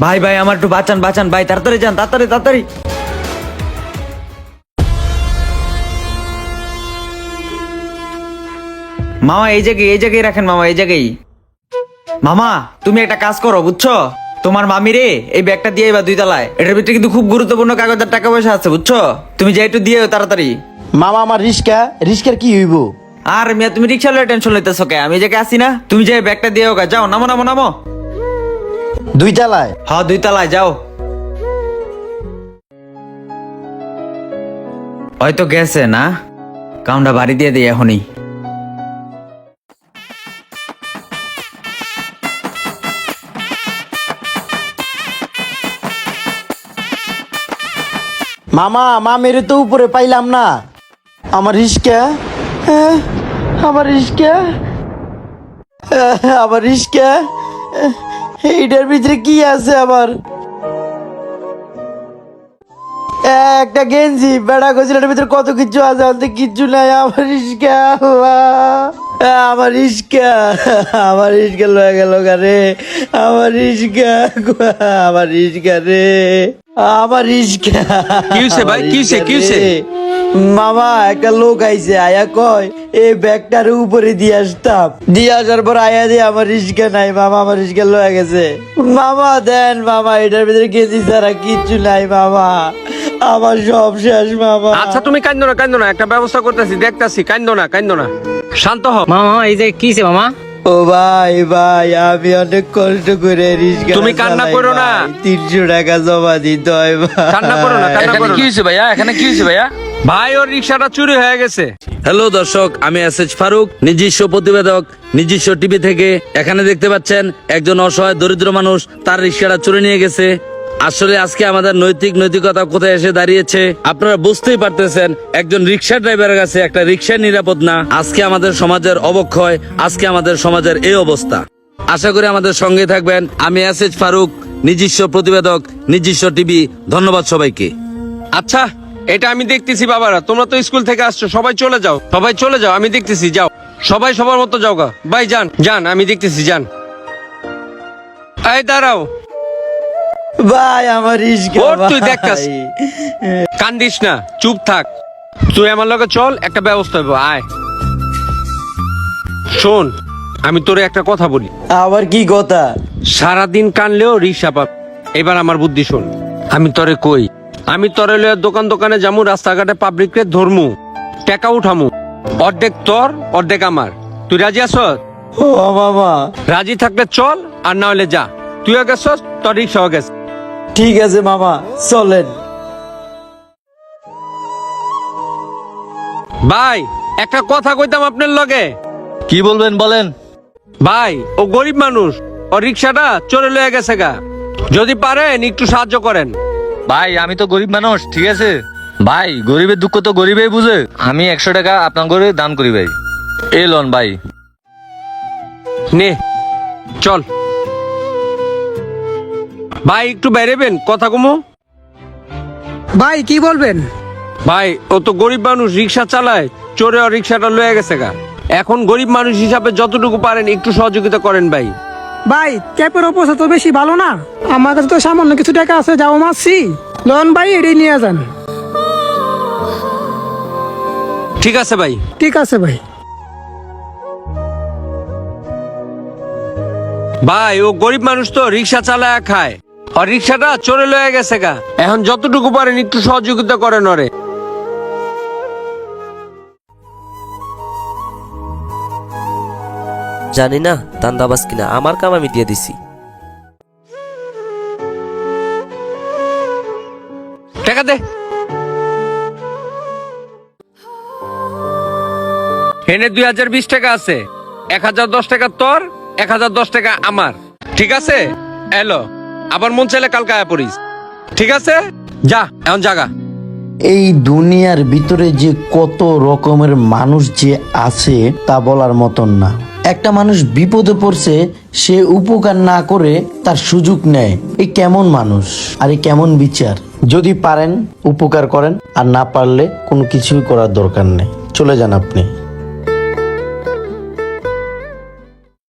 ভাই ভাই আমার একটু বাঁচান বাঁচান ভাই, তাড়াতাড়ি যান, তাড়াতাড়ি তাড়াতাড়ি। মামা এই জায়গায় রাখেন মামা, এই জায়গায়। মামা তুমি একটা কাজ করো বুঝছো, তোমার মামি রে এই ব্যাগটা দিয়ে এবার 2 তলায়, এটার ভিতরে কিন্তু খুব গুরুত্বপূর্ণ কাগজের টাকা পয়সা আছে বুঝছো, তুমি যাই একটু দিয়ে তাড়াতাড়ি। মামা আমার রিস্কার কি হইব? আর মিয়া তুমি রিক্সা লয়ে টেনশন লইতেছো কে, আমি জায়গায় আসি না, তুমি যাই ব্যাগটা দিয়ে ওগা, যাও নামো নামো নামো। 2 তলায়? হ্যাঁ 2 তলায় যাও। হয়তো গেছে না, কামটা বাড়ি দিয়ে দিই এখনই। মামা মামের তো উপরে পাইলাম না। আমার রিস্কা, আমার রিস্কা, আমার রিস্কা, এইটার ভিতরে কি আছে আবার? একটা গেঞ্জি, বেড়া গজিলার ভিতরে কত কিছু আছে, আনতে কিচ্ছু নাই। আমার রিস্কা, আমার রিস্কা, আমার রিস্কা লয়ে গেল রে, আমার রিস্কা, আমার রিস্কা রে, আমার রিস্কা। কি হইছে ভাই, কি হইছে, কি হইছে? মামা একটা লোক আইছে, আয়া কয় এই ব্যাগটার উপরে দিয়ে আসতাম, দিয়ে আসার পর আয়া দিয়ে আমার রিস্কা নাই মামা, আমার রিস্কা লয়ে গেছে। মামা দেন মামা, এটার ভিতরে গেছি ছাড়া কিচ্ছু নাই মামা, আমার সব শেষ মামা। আচ্ছা তুমি কান্দো না, একটা ব্যবস্থা করতেছি, দেখতাছি, কান্দো না, শান্ত হও। মামা এই যে কিছে মামা? ও ভাই ভাই, আমি অনেক কষ্ট করে রিস্কা, তুমি কান্না করো না। 300 টাকা জমা দিতে হয় ভাই। কান্না করো না, কান্না করো না। কি হয়েছে ভাইয়া, এখানে কি হয়েছে ভাইয়া? ভাই ওর রিকশাটা চুরি হয়ে গেছে। হ্যালো দর্শক, আমি এসএচ ফারুক, নিজস্ব প্রতিবেদক, নিজস্ব টিভি থেকে। এখানে দেখতে পাচ্ছেন একজন অসহায় দরিদ্র মানুষ তার রিকশাটা চুরি নিয়ে গেছে। আসলে আজকে আমাদের নৈতিকতা কোথায় এসে দাঁড়িয়েছে আপনারা বুঝতেই পারতেছেন। একজন রিকশা ড্রাইভারের কাছে একটা রিকশা নিরাপদ না। আজকে আমাদের সমাজের অবক্ষয়, আজকে আমাদের সমাজের এই অবস্থা। আশা করি আমাদের সঙ্গে থাকবেন। আমি এসএচ ফারুক, নিজস্ব প্রতিবেদক, নিজস্ব টিভি। ধন্যবাদ সবাইকে। আচ্ছা এটা আমি দেখতেছি বাবারা, তোমরা তো স্কুল থেকে আসছো, সবাই চলে যাও, আমি দেখতেছি, যাও সবাই সবার মতো যাও গা। ভাই যান, আমি দেখতেছি, যান। এই দাঁড়াও ভাই, আমার রিস্কা ওর তুই দেখতাস, কান্দিস না, চুপ থাক। তুই আমার লগে চল, একটা ব্যবস্থা হইব, আয়। শোন আমি তোরে একটা কথা বলি, আবার কি কথা? সারাদিন কানলেও রিক্সা পাব। এবার আমার বুদ্ধি শোন, আমি তোরে কই, আমি তোরে লইয়া দোকানে যামু, রাস্তাঘাটে পাবলিক রে ধরমু, টাকা উঠামু, অর্ধেক তোর অর্ধেক আমার। তুই রাজি আছ? ও মামা, রাজি থাকলে চল, আর না হলে যা। তুইও গেছস, তোর রিক্সাও গেছে। ঠিক আছে মামা, চলেন। ভাই একটা কথা কইতাম আপনার লগে। কি বলবেন বলেন। ভাই ও গরিব মানুষ, ও রিক্সাটা চোরে লয়ে গেছে গা, যদি পারেন একটু সাহায্য করেন। ভাই আমি তো গরিব মানুষ, ঠিক আছে ভাই, গরিবের দুঃখ তো গরিবেই বুঝে। আমি 100 টাকা আপনার করে দান করি ভাই, এই লন ভাই। নে চল ভাই, একটু বেরেবেন, কথা কমু। ভাই কি বলবেন? ভাই ও তো গরিব মানুষ, রিক্সা চালায়, চোরে ও রিক্সাটা লয়ে গেছে গা। এখন গরিব মানুষ হিসাবে যতটুকু পারেন একটু সহযোগিতা করেন ভাই। ভাই ক্যাপের অবস্থা তো বেশি ভালো না, আমার কাছে তো সামান্য কিছু টাকা আছে, যাও মারছি, লোন ভাই এটাই নিয়ে যান। ঠিক আছে ভাই। ঠিক আছে ভাই। ভাই ও গরিব মানুষ তো, রিক্সা চালায় খায়, আর রিক্সাটা চোরে লয়ে গেছে গা। এখন যতটুকু পারেন একটু সহযোগিতা করেন ওরে। জানি না দান্দাবাজ কিনা, আমার কাম আমি দিয়ে দিছি। টাকা দে। এনে 2020 টাকা আছে, 1010 টাকা তোর, 1010 টাকা আমার। ঠিক আছে এলো, আবার মন চাইলে কালকে আয়া পড়িস। ঠিক আছে যা, এখন জাগা। এই দুনিয়ার ভিতরে যে কত রকমের মানুষ যে আছে তা বলার মতন না। একটা মানুষ বিপদে পড়ছে, সে উপকার না করে তার সুযোগ নেয়। এই কেমন মানুষ আর এই কেমন বিচার? যদি পারেন উপকার করেন, আর না পারলে কোনো কিছুই করার দরকার নেই, চলে যান আপনি।